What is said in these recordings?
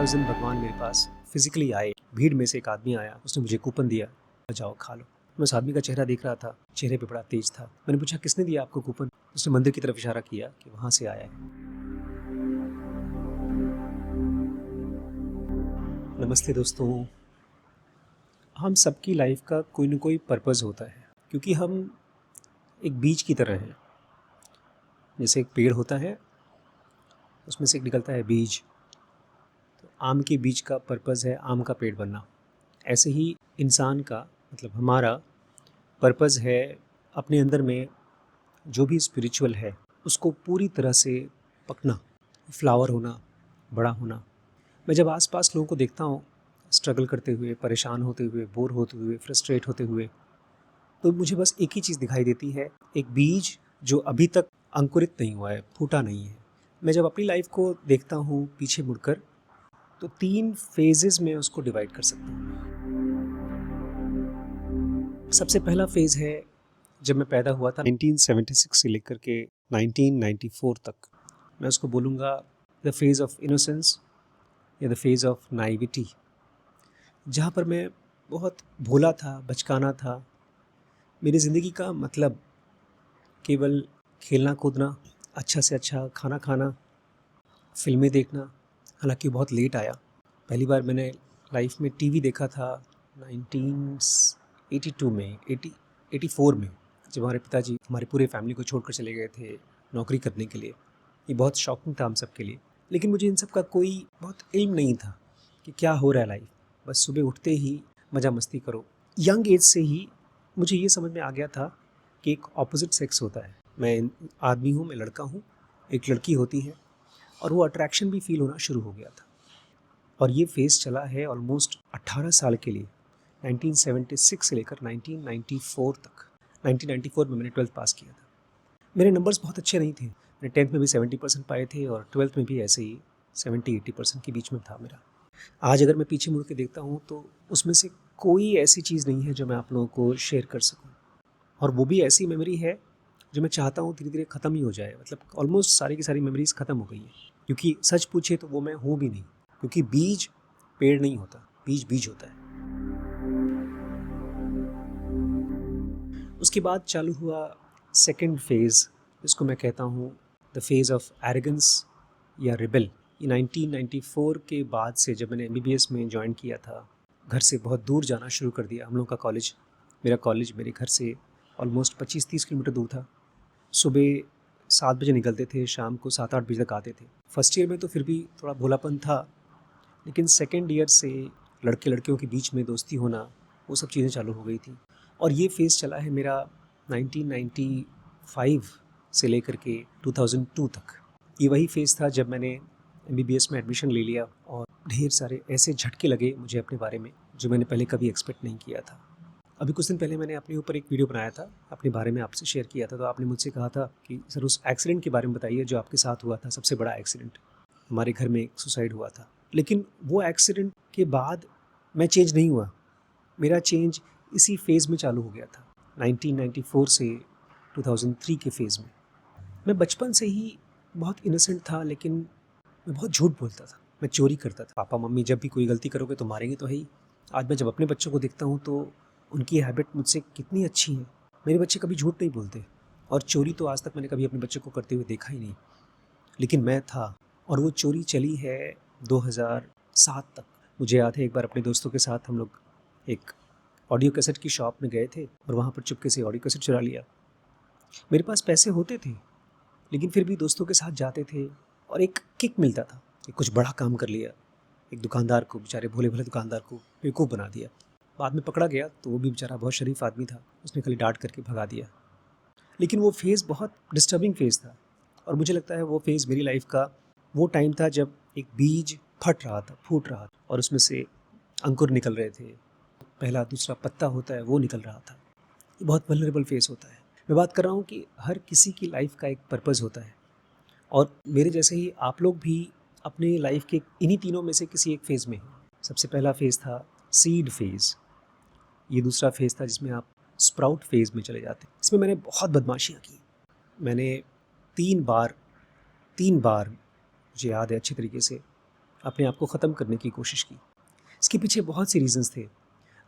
उस दिन भगवान मेरे पास फिजिकली आए। भीड़ में से एक आदमी आया, उसने मुझे कूपन दिया, जाओ खा लो। मैं उस आदमी का चेहरा देख रहा था, चेहरे पे बड़ा तेज था। मैंने पूछा किसने दिया आपको कूपन? उसने मंदिर की तरफ इशारा किया कि वहाँ से आया है। नमस्ते दोस्तों। हम सबकी लाइफ का कोई ना कोई पर्पज़ होता है, क्योंकि हम एक बीज की तरह हैं। जैसे एक पेड़ होता है, उसमें से एक निकलता है बीज। तो आम के बीज का पर्पज़ है आम का पेड़ बनना। ऐसे ही इंसान का मतलब हमारा पर्पज़ है अपने अंदर में जो भी स्पिरिचुअल है उसको पूरी तरह से पकना, फ्लावर होना, बड़ा होना। मैं जब आसपास लोगों को देखता हूँ स्ट्रगल करते हुए, परेशान होते हुए, बोर होते हुए, फ्रस्ट्रेट होते हुए, तो मुझे बस एक ही चीज़ दिखाई देती है, एक बीज जो अभी तक अंकुरित नहीं हुआ है, फूटा नहीं है। मैं जब अपनी लाइफ को देखता हूँ पीछे मुड़कर, तो 3 फेजेज़ में उसको डिवाइड कर सकता हूँ। सबसे पहला फेज़ है जब मैं पैदा हुआ था 1976 से लेकर के 1994 तक। मैं उसको बोलूँगा द फेज़ ऑफ इनोसेंस या द फेज़ ऑफ नाइविटी, जहाँ पर मैं बहुत भोला था, बचकाना था। मेरी ज़िंदगी का मतलब केवल खेलना कूदना, अच्छा से अच्छा खाना खाना, फ़िल्में देखना। हालांकि बहुत लेट आया। पहली बार मैंने लाइफ में टीवी देखा था 1982 में, 84 में, जब हमारे पिताजी हमारे पूरे फैमिली को छोड़कर चले गए थे नौकरी करने के लिए। ये बहुत शॉकिंग था हम सब के लिए। लेकिन मुझे इन सब का कोई बहुत इल्म नहीं था कि क्या हो रहा है लाइफ। बस सुबह उठते ही मज़ा मस्ती करो। यंग एज से ही मुझे ये समझ में आ गया था कि एक ऑपोजिट सेक्स होता है। मैं आदमी हूँ, मैं लड़का हूँ, एक लड़की होती है, और वो अट्रैक्शन भी फील होना शुरू हो गया था। और ये फेज़ चला है ऑलमोस्ट 18 साल के लिए, 1976 से लेकर 1994 तक। 1994 में मैंने 12th पास किया था। मेरे नंबर्स बहुत अच्छे नहीं थे। मैंने 10th में भी 70% पाए थे और 12th में भी ऐसे ही 70-80% के बीच में था मेरा। आज अगर मैं पीछे मुड़ के देखता हूँ तो उसमें से कोई ऐसी चीज़ नहीं है जो मैं आप लोगों को शेयर कर सकूँ। और वो भी ऐसी मेमोरी है जो मैं चाहता हूँ धीरे धीरे ख़त्म ही हो जाए। मतलब ऑलमोस्ट सारी की सारी मेमोरीज़ ख़त्म हो गई है, क्योंकि सच पूछे तो वो मैं हूँ भी नहीं। क्योंकि बीज पेड़ नहीं होता, बीज बीज होता है। उसके बाद चालू हुआ सेकंड फेज़, जिसको मैं कहता हूँ द फेज़ ऑफ एरोगेंस या रिबेल। ये 1994 के बाद से जब मैंने एमबीबीएस में ज्वाइन किया था, घर से बहुत दूर जाना शुरू कर दिया। हम लोग का कॉलेज मेरे घर से ऑलमोस्ट 25-30 किलोमीटर दूर था। सुबह 7 बजे निकलते थे, शाम को 7-8 बजे तक आते थे। फर्स्ट ईयर में तो फिर भी थोड़ा भोलापन था, लेकिन सेकेंड ईयर से लड़के लड़कियों के बीच में दोस्ती होना, वो सब चीज़ें चालू हो गई थी। और ये फेज़ चला है मेरा 1995 से लेकर के 2002 तक। ये वही फेज़ था जब मैंने एमबीबीएस में एडमिशन ले लिया और ढेर सारे ऐसे झटके लगे मुझे अपने बारे में जो मैंने पहले कभी एक्सपेक्ट नहीं किया था। अभी कुछ दिन पहले मैंने अपने ऊपर एक वीडियो बनाया था, अपने बारे में आपसे शेयर किया था। तो आपने मुझसे कहा था कि सर उस एक्सीडेंट के बारे में बताइए जो आपके साथ हुआ था, सबसे बड़ा एक्सीडेंट। हमारे घर में एक सुसाइड हुआ था। लेकिन वो एक्सीडेंट के बाद मैं चेंज नहीं हुआ। मेरा चेंज इसी फेज़ में चालू हो गया था, 1994 से 2003 के फेज़ में। मैं बचपन से ही बहुत इनोसेंट था, लेकिन मैं बहुत झूठ बोलता था, मैं चोरी करता था। पापा मम्मी जब भी कोई गलती करोगे तो मारेंगे तो है ही। आज मैं जब अपने बच्चों को देखता हूँ तो उनकी हैबिट मुझसे कितनी अच्छी है। मेरे बच्चे कभी झूठ नहीं बोलते, और चोरी तो आज तक मैंने कभी अपने बच्चे को करते हुए देखा ही नहीं। लेकिन मैं था, और वो चोरी चली है 2007 तक। मुझे याद है एक बार अपने दोस्तों के साथ हम लोग एक ऑडियो कैसेट की शॉप में गए थे और वहाँ पर चुपके से ऑडियो कैसेट चुरा लिया। मेरे पास पैसे होते थे, लेकिन फिर भी दोस्तों के साथ जाते थे और एक किक मिलता था कि कुछ बड़ा काम कर लिया। एक दुकानदार को, बेचारे भोले भले दुकानदार को बेवकूफ़ बना दिया। बाद में पकड़ा गया तो वो भी बेचारा बहुत शरीफ आदमी था, उसने खाली डांट करके भगा दिया। लेकिन वो फेज़ बहुत डिस्टर्बिंग फेज़ था, और मुझे लगता है वो फेज़ मेरी लाइफ का वो टाइम था जब एक बीज फट रहा था, फूट रहा था, और उसमें से अंकुर निकल रहे थे। पहला दूसरा पत्ता होता है वो निकल रहा था। ये बहुत वल्नरेबल फेज़ होता है। मैं बात कर रहा हूँ कि हर किसी की लाइफ का एक पर्पज़ होता है, और मेरे जैसे ही आप लोग भी अपने लाइफ के इन्हीं तीनों में से किसी एक फेज़ में हैं। सबसे पहला फेज़ था सीड फेज़। ये दूसरा फेज़ था जिसमें आप स्प्राउट फेज़ में चले जाते हैं। इसमें मैंने बहुत बदमाशियाँ की। मैंने तीन बार मुझे याद है अच्छे तरीके से, अपने आप को ख़त्म करने की कोशिश की। इसके पीछे बहुत से रीज़न्स थे।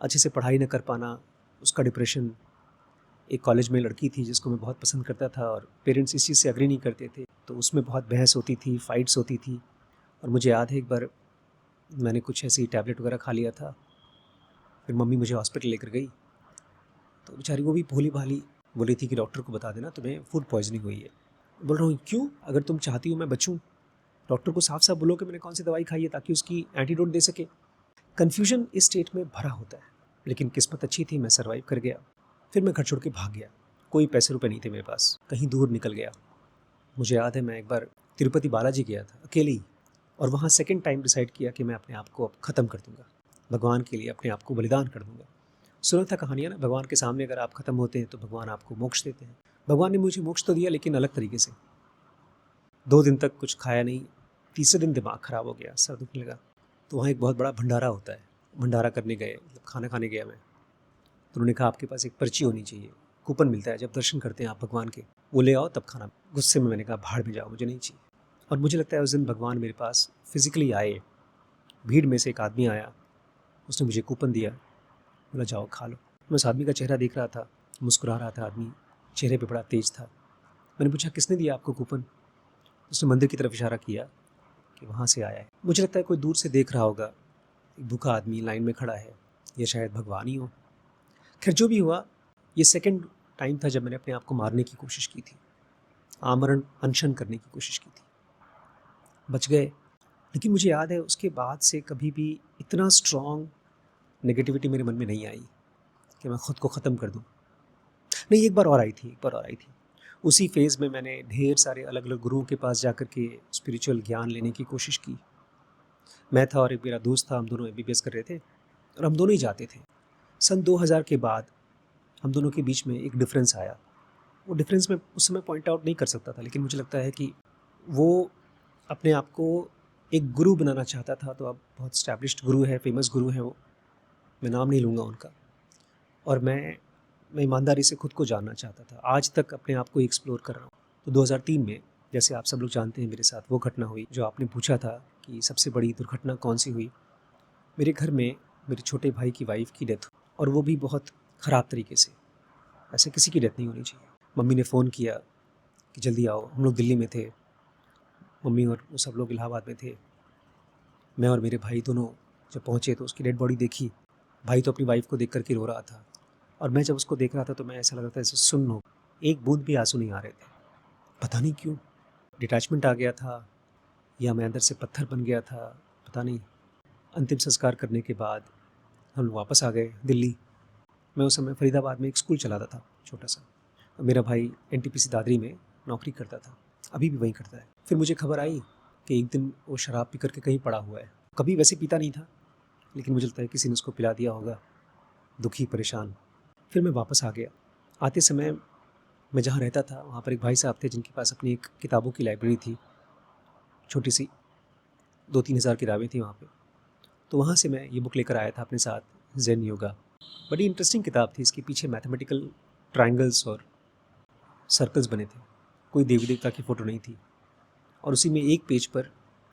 अच्छे से पढ़ाई न कर पाना, उसका डिप्रेशन, एक कॉलेज में लड़की थी जिसको मैं बहुत पसंद करता था और पेरेंट्स इस चीज़ से एग्री नहीं करते थे, तो उसमें बहुत बहस होती थी, फाइट्स होती थी। और मुझे याद है एक बार मैंने कुछ ऐसी टैबलेट वगैरह खा लिया था, फिर मम्मी मुझे हॉस्पिटल लेकर गई, तो बेचारी वो भी भोली-भाली बोली थी कि डॉक्टर को बता देना तुम्हें फूड पॉइज़निंग हुई है। बोल रहा हूँ क्यों? अगर तुम चाहती हो मैं बचूँ, डॉक्टर को साफ-साफ बोलो कि मैंने कौन सी दवाई खाई है ताकि उसकी एंटीडोट दे सके। कन्फ्यूजन इस स्टेट में भरा होता है, लेकिन किस्मत अच्छी थी, मैं सर्वाइव कर गया। फिर मैं घर छोड़ के भाग गया, कोई पैसे रुपए नहीं थे मेरे पास, कहीं दूर निकल गया। मुझे याद है मैं एक बार तिरुपति बालाजी गया था अकेले ही, और वहाँ सेकंड टाइम डिसाइड किया कि मैं अपने आप को अब ख़त्म कर दूंगा, भगवान के लिए अपने आप को बलिदान कर दूंगा। सुना था कहानियाँ ना, भगवान के सामने अगर आप ख़त्म होते हैं तो भगवान आपको मोक्ष देते हैं। भगवान ने मुझे मोक्ष तो दिया, लेकिन अलग तरीके से। 2 दिन तक कुछ खाया नहीं, तीसरे दिन दिमाग ख़राब हो गया, सर दुखने लगा। तो वहाँ एक बहुत बड़ा भंडारा होता है, भंडारा करने गए, मतलब खाना खाने गया मैं। तो उन्होंने कहा आपके पास एक पर्ची होनी चाहिए, कूपन मिलता है जब दर्शन करते हैं आप भगवान के, वो ले आओ तब खाना। गुस्से में मैंने कहा भाड़ में जाओ, मुझे नहीं चाहिए। और मुझे लगता है उस दिन भगवान मेरे पास फिजिकली आए, भीड़ में से एक आदमी आया, उसने मुझे कूपन दिया, बोला जाओ खा लो। मैं उस आदमी का चेहरा देख रहा था, मुस्कुरा रहा था आदमी, चेहरे पे बड़ा तेज था। मैंने पूछा किसने दिया आपको कूपन? उसने मंदिर की तरफ इशारा किया कि वहाँ से आया है। मुझे लगता है कोई दूर से देख रहा होगा, एक भूखा आदमी लाइन में खड़ा है, ये शायद भगवान ही हो। खैर जो भी हुआ, ये सेकंड टाइम था जब मैंने अपने आप को मारने की कोशिश की थी, आमरण अनशन करने की कोशिश की थी। बच गए, लेकिन मुझे याद है उसके बाद से कभी भी इतना स्ट्रॉन्ग नेगेटिविटी मेरे मन में नहीं आई कि मैं ख़ुद को ख़त्म कर दूं। नहीं, एक बार और आई थी, एक बार और आई थी। उसी फेज़ में मैंने ढेर सारे अलग अलग गुरुओं के पास जाकर के स्पिरिचुअल ज्ञान लेने की कोशिश की। मैं था और एक मेरा दोस्त था, हम दोनों एमबीबीएस कर रहे थे और हम दोनों ही जाते थे। सन 2000 के बाद हम दोनों के बीच में एक डिफरेंस आया। वो डिफरेंस मैं उस समय पॉइंट आउट नहीं कर सकता था, लेकिन मुझे लगता है कि वो अपने आप को एक गुरु बनाना चाहता था। तो अब बहुत स्टैब्लिश्ड गुरु है, फेमस गुरु है वो, मैं नाम नहीं लूँगा उनका। और मैं ईमानदारी से खुद को जानना चाहता था। आज तक अपने आप को एक्सप्लोर कर रहा हूँ। तो 2003 में, जैसे आप सब लोग जानते हैं, मेरे साथ वो घटना हुई जो आपने पूछा था कि सबसे बड़ी दुर्घटना कौन सी हुई। मेरे घर में मेरे छोटे भाई की वाइफ की डेथ, और वो भी बहुत ख़राब तरीके से। ऐसे किसी की डेथ नहीं होनी चाहिए। मम्मी ने फ़ोन किया कि जल्दी आओ। हम लोग दिल्ली में थे, मम्मी और वो सब लोग इलाहाबाद में थे। मैं और मेरे भाई दोनों जब पहुँचे तो उसकी डेड बॉडी देखी। भाई तो अपनी वाइफ को देख कर के रो रहा था, और मैं जब उसको देख रहा था तो मैं ऐसा लग रहा था जैसे सुन्न हो, एक बूंद भी आंसू नहीं आ रहे थे। पता नहीं क्यों, डिटैचमेंट आ गया था या मैं अंदर से पत्थर बन गया था, पता नहीं। अंतिम संस्कार करने के बाद हम लोग वापस आ गए दिल्ली। मैं उस समय फरीदाबाद में एक स्कूल चलाता था, छोटा सा। मेरा भाई एनटीपीसी दादरी में नौकरी करता था, अभी भी वहीं करता है। फिर मुझे खबर आई कि एक दिन वो शराब पी करके कहीं पड़ा हुआ है। कभी वैसे पीता नहीं था, लेकिन मुझे लगता है किसी ने उसको पिला दिया होगा, दुखी परेशान। फिर मैं वापस आ गया। आते समय मैं जहाँ रहता था वहाँ पर एक भाई साहब थे जिनके पास अपनी एक किताबों की लाइब्रेरी थी, छोटी सी, 2-3 हज़ार किताबें थी वहाँ पे। तो वहाँ से मैं ये बुक लेकर आया था अपने साथ, ज़ेन योगा। बड़ी इंटरेस्टिंग किताब थी। इसके पीछे मैथमेटिकल ट्रायंगल्स और सर्कल्स बने थे, कोई देवी देवता की फ़ोटो नहीं थी। और उसी में एक पेज पर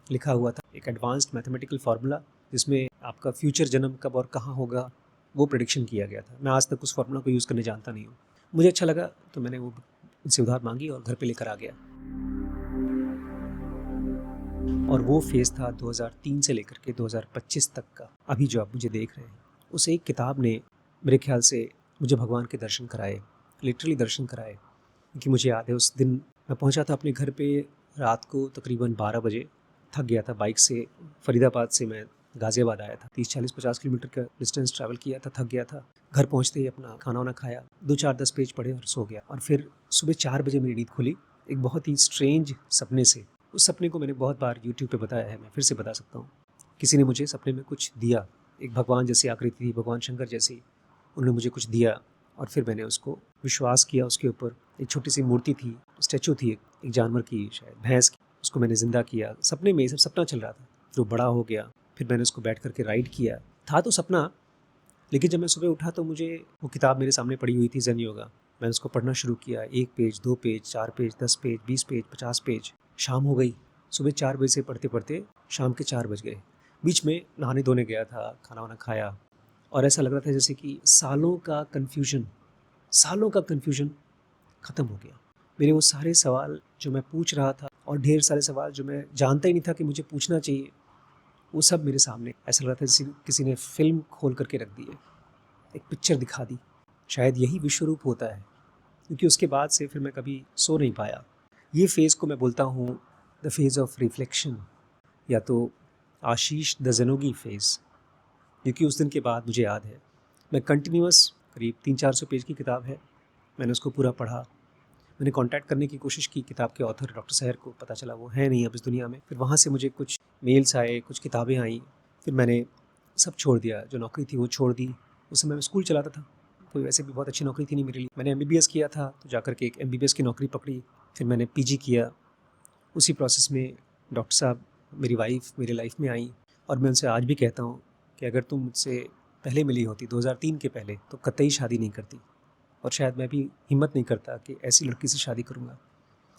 लिखा हुआ था एक एडवांस्ड मैथमेटिकल फार्मूला, जिसमें आपका फ्यूचर जन्म कब और कहाँ होगा वो प्रेडिक्शन किया गया था। मैं आज तक उस फार्मूला को यूज़ करने जानता नहीं हूँ। मुझे अच्छा लगा तो मैंने वो उनसे उधार मांगी और घर पे लेकर आ गया। और वो फेज़ था 2003 से लेकर के 2025 तक का, अभी जो आप मुझे देख रहे हैं। उस एक किताब ने मेरे ख्याल से मुझे भगवान के दर्शन कराए, लिटरली दर्शन कराए। क्योंकि मुझे याद है उस दिन मैं पहुंचा था अपने घर पे रात को तकरीबन 12 बजे। थक गया था बाइक से, फरीदाबाद से मैं गाज़ियाबाद आया था, 30-40-50 किलोमीटर का डिस्टेंस ट्रैवल किया था, थक गया था। घर पहुंचते ही अपना खाना वाना खाया, 2-4-10 पेज पढ़े और सो गया। और फिर सुबह 4 बजे मेरी नींद खुली, एक बहुत ही स्ट्रेंज सपने से। उस सपने को मैंने बहुत बार यूट्यूब पे बताया है, मैं फिर से बता सकता हूँ। किसी ने मुझे सपने में कुछ दिया, एक भगवान जैसी आकृति थी, भगवान शंकर जैसी, उन्होंने मुझे कुछ दिया। और फिर मैंने उसको विश्वास किया। उसके ऊपर एक छोटी सी मूर्ति थी, स्टैचू थी, एक जानवर की, शायद भैंस की। उसको मैंने ज़िंदा किया। सपने में, सब सपना चल रहा था, जो बड़ा हो गया। फिर मैंने उसको बैठ करके राइड किया। था तो सपना, लेकिन जब मैं सुबह उठा तो मुझे वो किताब मेरे सामने पड़ी हुई थी, ज़ेन योगा। मैंने उसको पढ़ना शुरू किया, 1 page, 2 page, 4 page, 10 page, 20 page, 50 page. शाम हो गई, सुबह 4 बजे से पढ़ते पढ़ते शाम के 4 बज गए। बीच में नहाने धोने गया था, खाना वाना खाया और ऐसा लग रहा था जैसे कि सालों का कन्फ्यूजन ख़त्म हो गया। मेरे वो सारे सवाल जो मैं पूछ रहा था और ढेर सारे सवाल जो मैं जानता ही नहीं था कि मुझे पूछना चाहिए, वो सब मेरे सामने ऐसा लग रहा था जैसे किसी ने फ़िल्म खोल करके रख दी है, एक पिक्चर दिखा दी। शायद यही विश्वरूप होता है, क्योंकि उसके बाद से फिर मैं कभी सो नहीं पाया। ये फ़ेज़ को मैं बोलता हूँ द फेज़ ऑफ रिफ्लेक्शन, या तो आशीष दजनोगी फ़ेज़। क्योंकि उस दिन के बाद मुझे याद है, मैं कंटिन्यूअस करीब 300-400 पेज की किताब है, मैंने उसको पूरा पढ़ा। मैंने कांटेक्ट करने की कोशिश की किताब के ऑथर डॉक्टर सहर को, पता चला वो है नहीं अब इस दुनिया में। फिर वहाँ से मुझे कुछ मेल्स आए, कुछ किताबें आईं, फिर मैंने सब छोड़ दिया, जो नौकरी थी वो छोड़ दी। उस समय मैं स्कूल चलाता था, कोई वैसे भी बहुत अच्छी नौकरी थी नहीं मेरे लिए। मैंने एमबीबीएस किया था, तो जाकर के एक एमबीबीएस की नौकरी पकड़ी। फिर मैंने पीजी किया। उसी प्रोसेस में डॉक्टर साहब, मेरी वाइफ मेरी लाइफ में आई, और मैं उनसे आज भी कहता हूँ कि अगर तुम मुझसे पहले मिली होती 2003 के पहले, तो कतई शादी नहीं करती, और शायद मैं भी हिम्मत नहीं करता कि ऐसी लड़की से शादी करूँगा,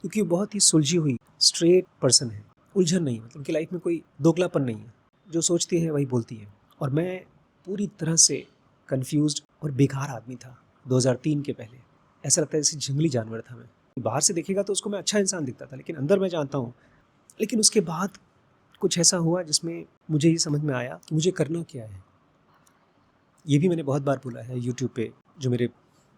क्योंकि वो बहुत ही सुलझी हुई स्ट्रेट पर्सन है, उलझन नहीं, मतलब उनकी लाइफ में कोई दोगलापन नहीं है, जो सोचती है वही बोलती है। और मैं पूरी तरह से कंफ्यूज्ड और बेकार आदमी था 2003 के पहले। ऐसा लगता है जैसे जंगली जानवर था मैं। बाहर से देखेगा तो उसको मैं अच्छा इंसान दिखता था, लेकिन अंदर मैं जानता हूँ। लेकिन उसके बाद कुछ ऐसा हुआ जिसमें मुझे ये समझ में आया कि मुझे करना क्या है। ये भी मैंने बहुत बार बोला है यूट्यूब पे। जो मेरे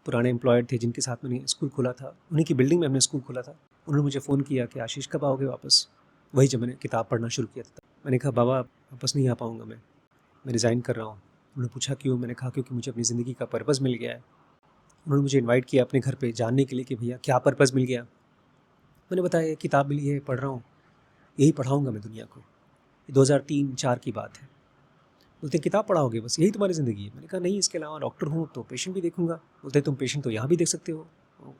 पुराने एम्प्लॉयर थे जिनके साथ मैंने स्कूल खोला था, उन्हीं की बिल्डिंग में हमने स्कूल खोला था, उन्होंने मुझे फ़ोन किया कि आशीष कब आओगे वापस। वही जब मैंने किताब पढ़ना शुरू किया था, मैंने कहा बाबा वापस नहीं आ पाऊँगा, मैं रिज़ाइन कर रहा हूँ। उन्होंने पूछा क्यों? मैंने कहा क्योंकि मुझे अपनी ज़िंदगी का पर्पज़ मिल गया है। उन्होंने मुझे इनवाइट किया अपने घर पे जानने के लिए कि भैया क्या पर्पज़ मिल गया। मैंने बताया किताब मिली है, पढ़ रहा हूँ, यही पढ़ाऊँगा मैं दुनिया को। 2003-4 की बात है। बोलते किताब पढ़ाओगे, बस यही तुम्हारी ज़िंदगी है? मैंने कहा नहीं, इसके अलावा डॉक्टर हूँ तो पेशेंट भी देखूंगा। बोलते तुम पेशेंट तो यहाँ भी देख सकते हो,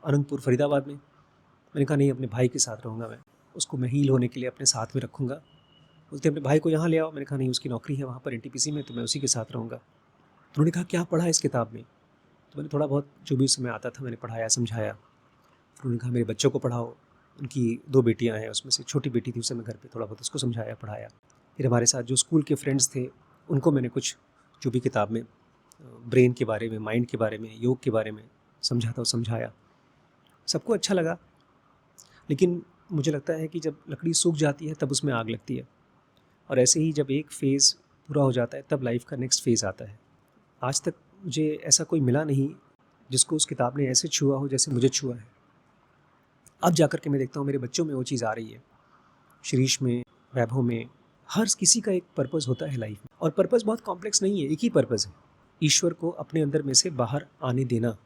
अनंतपुर फरीदाबाद में। मैंने कहा नहीं, अपने भाई के साथ रहूँगा मैं, उसको मैं हील होने के लिए अपने साथ में रखूँगा। बोलते अपने भाई को यहाँ ले आओ। मैंने कहा नहीं, उसकी नौकरी है वहाँ पर एनटीपीसी में, तो मैं उसी के साथ रहूँगा। उन्होंने कहा क्या पढ़ा है इस किताब में? तो मैंने थोड़ा बहुत जो भी उस समय आता था मैंने पढ़ाया, समझाया। उन्होंने कहा मेरे बच्चों को पढ़ाओ, उनकी 2 बेटियाँ हैं, उसमें से छोटी बेटी थी उस समय घर पे, थोड़ा बहुत उसको समझाया, पढ़ाया। फिर हमारे साथ जो स्कूल के फ्रेंड्स थे उनको मैंने कुछ जो भी किताब में ब्रेन के बारे में, माइंड के बारे में, योग के बारे में समझा था, समझाया। सबको अच्छा लगा, लेकिन मुझे लगता है कि जब लकड़ी सूख जाती है तब उसमें आग लगती है, और ऐसे ही जब एक फ़ेज़ पूरा हो जाता है तब लाइफ का नेक्स्ट फ़ेज़ आता है। आज तक मुझे ऐसा कोई मिला नहीं जिसको उस किताब ने ऐसे छुआ हो जैसे मुझे छुआ है। अब जाकर के मैं देखता हूँ मेरे बच्चों में वो चीज़ आ रही है, शिरीष में, वैभव में। हर किसी का एक पर्पज़ होता है लाइफ में, और पर्पज़ बहुत कॉम्प्लेक्स नहीं है, एक ही पर्पज़ है, ईश्वर को अपने अंदर में से बाहर आने देना।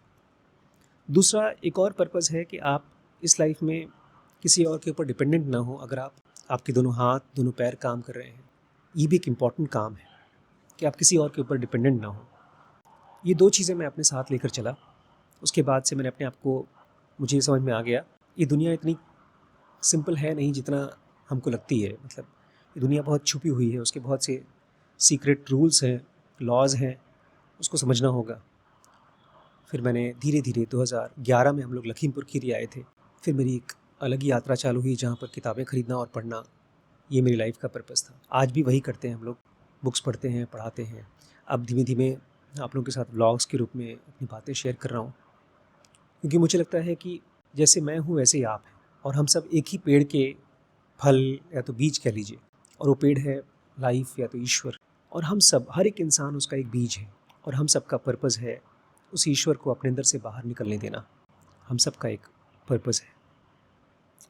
दूसरा एक और पर्पज़ है कि आप इस लाइफ में किसी और के ऊपर डिपेंडेंट ना हो। अगर आपके दोनों हाथ दोनों पैर काम कर रहे हैं, ये भी एक इम्पॉर्टेंट काम है कि आप किसी और के ऊपर डिपेंडेंट ना हो। ये 2 चीज़ें मैं अपने साथ लेकर चला। उसके बाद से मैंने अपने आप को, मुझे ये समझ में आ गया, ये दुनिया इतनी सिंपल है नहीं जितना हमको लगती है। मतलब ये दुनिया बहुत छुपी हुई है, उसके बहुत से सीक्रेट रूल्स हैं, लॉज हैं, उसको समझना होगा। फिर मैंने धीरे धीरे 2011 में हम लोग लखीमपुर खीरी आए थे। फिर मेरी एक अलग ही यात्रा चालू हुई जहाँ पर किताबें खरीदना और पढ़ना, ये मेरी लाइफ का पर्पस था। आज भी वही करते हैं हम लोग, बुक्स पढ़ते हैं, पढ़ाते हैं। अब धीमे धीमे आप लोगों के साथ व्लॉग्स के रूप में अपनी बातें शेयर कर रहा हूँ, क्योंकि मुझे लगता है कि जैसे मैं हूँ वैसे ही आप हैं, और हम सब एक ही पेड़ के फल या तो बीज कह लीजिए, और वो पेड़ है लाइफ या तो ईश्वर, और हम सब, हर एक इंसान उसका एक बीज है, और हम सब का पर्पज़ है उस ईश्वर को अपने अंदर से बाहर निकलने देना। हम सब का एक पर्पज़ है,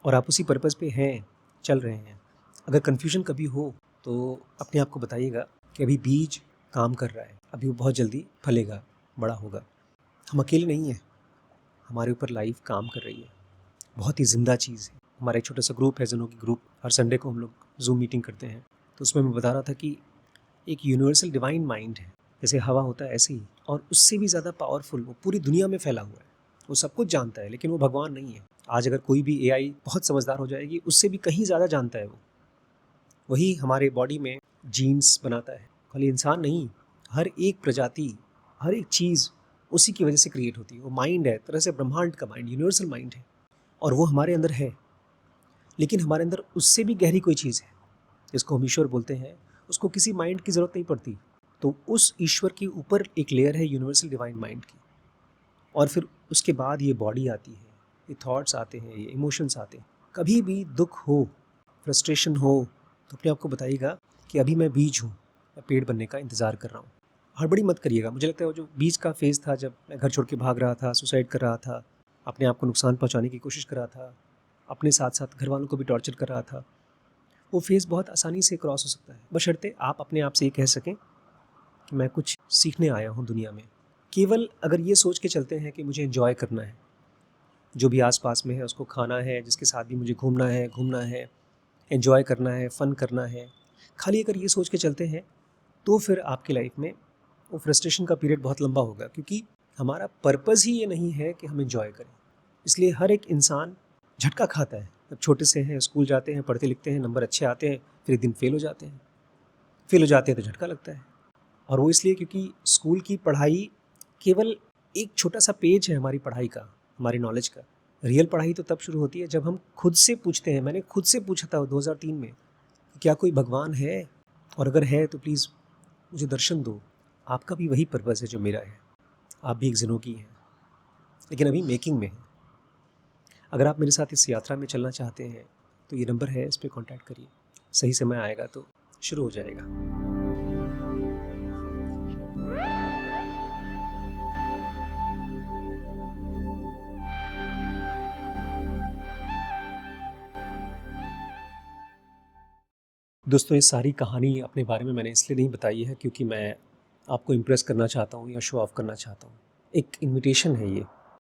और आप उसी पर्पज़ पे हैं, चल रहे हैं। अगर कन्फ्यूजन कभी हो तो अपने आप को बताइएगा कि अभी बीज काम कर रहा है, अभी वो बहुत जल्दी फलेगा, बड़ा होगा। हम अकेले नहीं हैं, हमारे ऊपर लाइफ काम कर रही है, बहुत ही ज़िंदा चीज़ है। हमारा एक छोटा सा ग्रुप है, जनों की ग्रुप, हर संडे को हम लोग जूम मीटिंग करते हैं। तो उसमें मैं बता रहा था कि एक यूनिवर्सल डिवाइन माइंड है, जैसे हवा होता है ऐसे ही, और उससे भी ज़्यादा पावरफुल, वो पूरी दुनिया में फैला हुआ है, वो सब कुछ जानता है, लेकिन वो भगवान नहीं है। आज अगर कोई भी एआई बहुत समझदार हो जाएगी, उससे भी कहीं ज़्यादा जानता है वो। वही हमारे बॉडी में जीन्स बनाता है, खाली इंसान नहीं, हर एक प्रजाति, हर एक चीज़ उसी की वजह से क्रिएट होती है। वो माइंड है, तरह से ब्रह्मांड का माइंड, यूनिवर्सल माइंड है, और वो हमारे अंदर है। लेकिन हमारे अंदर उससे भी गहरी कोई चीज़ है जिसको हम ईश्वर बोलते हैं, उसको किसी माइंड की ज़रूरत नहीं पड़ती। तो उस ईश्वर के ऊपर एक लेयर है यूनिवर्सल डिवाइन माइंड की, और फिर उसके बाद ये बॉडी आती है, ये थॉट्स आते हैं, ये इमोशंस आते हैं। कभी भी दुख हो, फ्रस्ट्रेशन हो, तो अपने आप को बताइएगा कि अभी मैं बीज हूँ, मैं पेड़ बनने का इंतज़ार कर रहा हूँ। हड़बड़ी मत करिएगा। मुझे लगता है वो जो बीज का फेज़ था, जब मैं घर छोड़ के भाग रहा था, सुसाइड कर रहा था, अपने आप को नुकसान पहुँचाने की कोशिश कर रहा था, अपने साथ साथ घर वालों को भी टॉर्चर कर रहा था, वो फेज़ बहुत आसानी से क्रॉस हो सकता है, बशर्ते आप अपने आप से ये कह सकें कि मैं कुछ सीखने आया हूँ दुनिया में। केवल अगर ये सोच के चलते हैं कि मुझे एंजॉय करना है, जो भी आसपास में है उसको खाना है, जिसके साथ भी मुझे घूमना है, एंजॉय करना है, फ़न करना है, खाली अगर ये सोच के चलते हैं, तो फिर आपकी लाइफ में वो फ्रस्ट्रेशन का पीरियड बहुत लंबा होगा, क्योंकि हमारा पर्पज़ ही ये नहीं है कि हम एंजॉय करें। इसलिए हर एक इंसान झटका खाता है। जब छोटे से हैं, स्कूल जाते हैं, पढ़ते लिखते हैं, नंबर अच्छे आते हैं, फिर एक दिन फेल हो जाते हैं। फेल हो जाते हैं तो झटका लगता है, और वो इसलिए क्योंकि स्कूल की पढ़ाई केवल एक छोटा सा पेज है हमारी पढ़ाई का, हमारी नॉलेज का। रियल पढ़ाई तो तब शुरू होती है जब हम खुद से पूछते हैं। मैंने खुद से पूछा था 2003 में, क्या कोई भगवान है, और अगर है तो प्लीज़ मुझे दर्शन दो। आपका भी वही पर्पज़ है जो मेरा है, आप भी एक ज़िंदगी हैं, लेकिन अभी मेकिंग में है। अगर आप मेरे साथ इस यात्रा में चलना चाहते हैं तो ये नंबर है, इस पर कॉन्टैक्ट करिए। सही समय आएगा तो शुरू हो जाएगा। दोस्तों, ये सारी कहानी अपने बारे में मैंने इसलिए नहीं बताई है क्योंकि मैं आपको इम्प्रेस करना चाहता हूँ या शो ऑफ करना चाहता हूँ। एक इन्विटेशन है ये